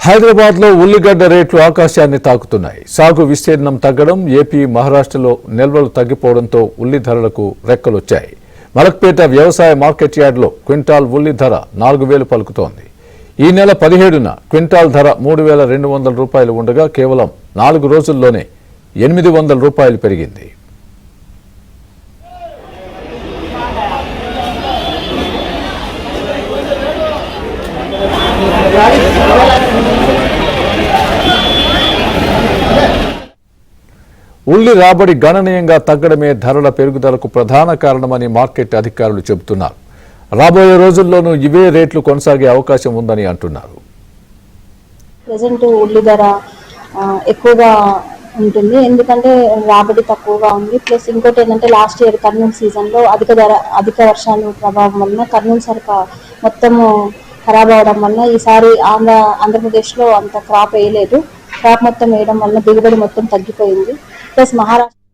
హైదరాబాద్లో ఉల్లిగడ్డ రేట్లు ఆకాశాన్ని తాకుతున్నాయి. సాగు విస్తీర్ణం తగ్గడం, ఏపీ, మహారాష్ట్రలో నిల్వలు తగ్గిపోవడంతో ఉల్లి ధరలకు రెక్కలొచ్చాయి. మలక్పేట వ్యవసాయ మార్కెట్ యార్డ్లో క్వింటాల్ ఉల్లి ధర 4,000 పలుకుతోంది. ఈ నెల 17న క్వింటాల్ ధర 3,200 రూపాయలు ఉండగా కేవలం 4 రోజుల్లోనే 800 రూపాయలు పెరిగింది. ఉల్లి రాబడి గణనీయంగా తగ్గడమే ధరల పెరుగుదలకు ప్రధాన కారణమని మార్కెట్ అధికారులు చెబుతున్నారు. రాబోయే రోజుల్లోనూ ఇవే రేట్లు కొనసాగే అవకాశం ఉందని అంటున్నారు. ప్రెజెంట్ ఉల్లి ధర ఎక్కువగా ఉంటుంది, ఎందుకంటే రాబడి తక్కువగా ఉంది. ప్లస్ ఇంకోటి ఏంటంటే లాస్ట్ ఇయర్ కర్నూలు సీజన్లో అధిక వర్షాలు ప్రభావం వలన కర్నూలు సరుక మొత్తము ఖరాబ్ అవడం వల్ల ఈసారి ఆంధ్రప్రదేశ్లో అంత క్రాప్ వేయలేదు. క్రాప్ మొత్తం వేయడం వల్ల దిగుబడి మొత్తం తగ్గిపోయింది. ప్లస్ మహారాష్ట్ర